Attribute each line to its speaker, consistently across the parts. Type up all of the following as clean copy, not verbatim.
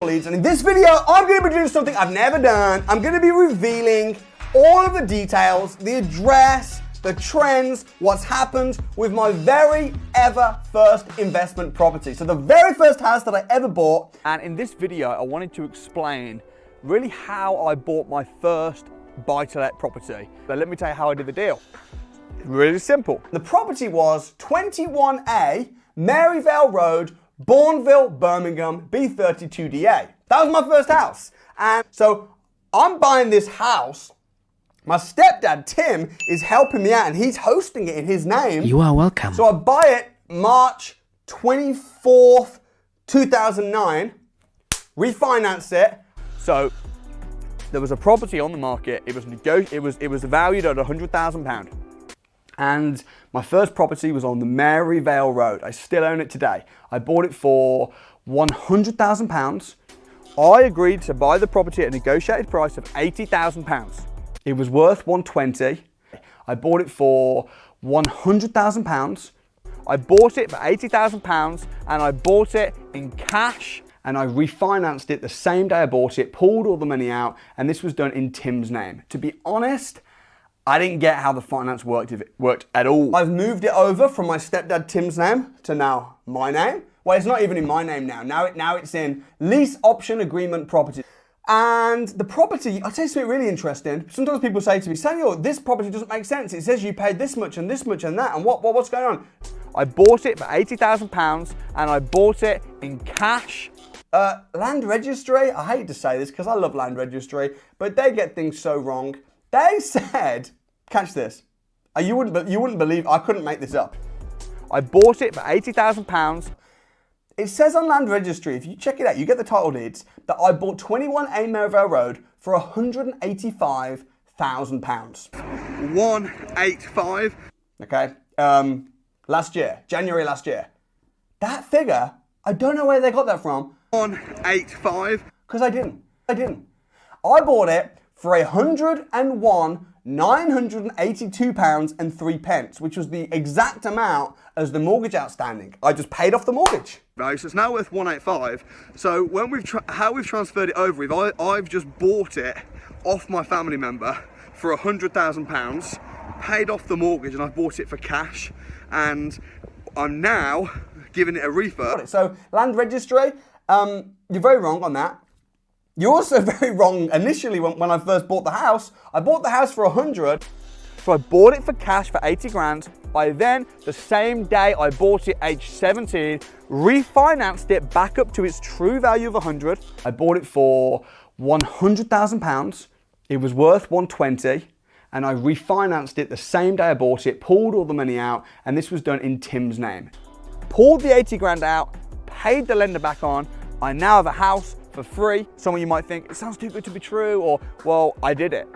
Speaker 1: Leeds, and in this video I'm going to be doing something I've never done. I'm going to be revealing all of the details, the address, the trends, what's happened with my very first investment property. So the very first house that I ever bought.
Speaker 2: And in this video I wanted to explain really how I bought my first buy-to-let property. So let me tell you how I did the deal. It's really simple.
Speaker 1: The property was 21A Maryvale Road, Bourneville, Birmingham, B32DA. That was my first house. And so I'm buying this house. My stepdad, Tim, is helping me out and he's hosting it in his name.
Speaker 3: You are welcome.
Speaker 1: So I buy it March 24th, 2009, refinance it.
Speaker 2: So there was a property on the market. It was valued at £100,000. And my first property was on the Maryvale Road. I still own it today. I bought it for £100,000. I agreed to buy the property at a negotiated price of £80,000. It was worth £120,000. I bought it for £100,000. I bought it for £80,000 and I bought it in cash and I refinanced it the same day I bought it, pulled all the money out, and this was done in Tim's name. To be honest, I didn't get how the finance worked at all. I've moved it over from my stepdad Tim's name to now my name. Well, it's not even in my name now. Now it's in lease option agreement property. And the property, I'll tell you something really interesting. Sometimes people say to me, Samuel, this property doesn't make sense. It says you paid this much and this much and that, and what's going on? I bought it for £80,000 and I bought it in cash.
Speaker 1: Land Registry, I hate to say this because I love Land Registry, but they get things so wrong. They said, catch this, you wouldn't believe, I couldn't make this up.
Speaker 2: I bought it for £80,000.
Speaker 1: It says on Land Registry, if you check it out, you get the title deeds, that I bought 21A Maryvale Road for £185,000.
Speaker 2: 185.
Speaker 1: Okay, last year, January last year. That figure, I don't know where they got that from.
Speaker 2: 185.
Speaker 1: Because I didn't. I bought it for £101,982.03, which was the exact amount as the mortgage outstanding. I just paid off the mortgage.
Speaker 2: Right, so it's now worth 185. So when how we've transferred it over, I've just bought it off my family member for £100,000, paid off the mortgage, and I've bought it for cash, and I'm now giving it a refurb.
Speaker 1: So Land Registry, you're very wrong on that. You're also very wrong initially when I first bought the house. I bought the house for 100.
Speaker 2: So I bought it for cash for 80 grand. I then, the same day I bought it, age 17, refinanced it back up to its true value of 100.
Speaker 1: I bought it for £100,000. It was worth £120,000. And I refinanced it the same day I bought it, pulled all the money out, and this was done in Tim's name.
Speaker 2: Pulled the 80 grand out, paid the lender back on. I now have a house for free. Some of you might think, it sounds too good to be true, or, well, I did it.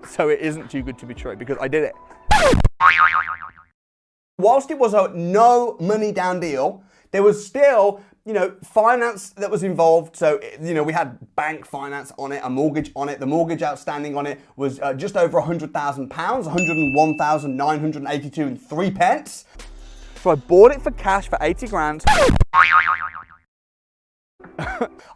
Speaker 2: So it isn't too good to be true because I did it.
Speaker 1: Whilst it was a no money down deal, there was still, finance that was involved. So, we had bank finance on it, a mortgage on it. The mortgage outstanding on it was just over £100,000, 101,982.03.
Speaker 2: So I bought it for cash for 80 grand.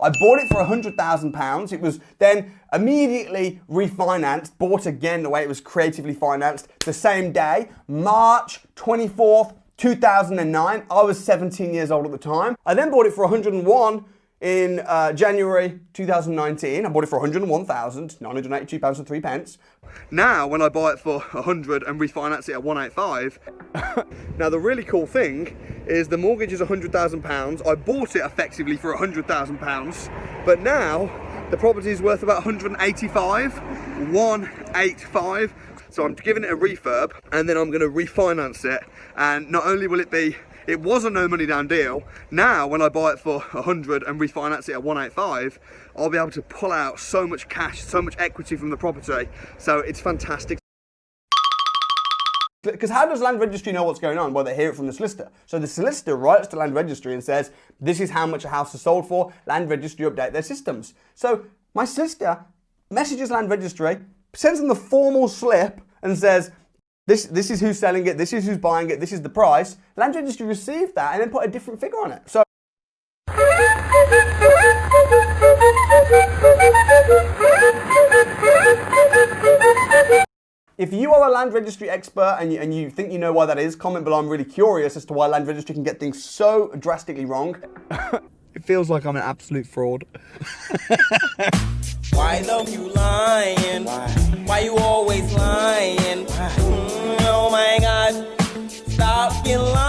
Speaker 1: I bought it for £100,000. It was then immediately refinanced, bought again the way it was creatively financed the same day, March 24th, 2009. I was 17 years old at the time. I then bought it for 101 in January 2019. I bought it for £101,982.03.
Speaker 2: Now, when I buy it for 100 and refinance it at 185, now the really cool thing is the mortgage is £100,000. I bought it effectively for £100,000, but now the property is worth about 185. So I'm giving it a refurb, and then I'm going to refinance it. And not only will it was a no money down deal. Now, when I buy it for 100 and refinance it at 185, I'll be able to pull out so much cash, so much equity from the property. So it's fantastic.
Speaker 1: Because how does Land Registry know what's going on? Well, they hear it from the solicitor. So the solicitor writes to Land Registry and says, this is how much a house is sold for. Land Registry update their systems. So my solicitor messages Land Registry, sends them the formal slip and says, this is who's selling it, this is who's buying it, this is the price. Land Registry received that and then put a different figure on it. So If you are a land registry expert and you think you know why that is, comment below. I'm really curious as to why land registry can get things so drastically wrong.
Speaker 2: It feels like I'm an absolute fraud.
Speaker 3: Why love you lying? Why you always lying? Oh my God, stop your lying.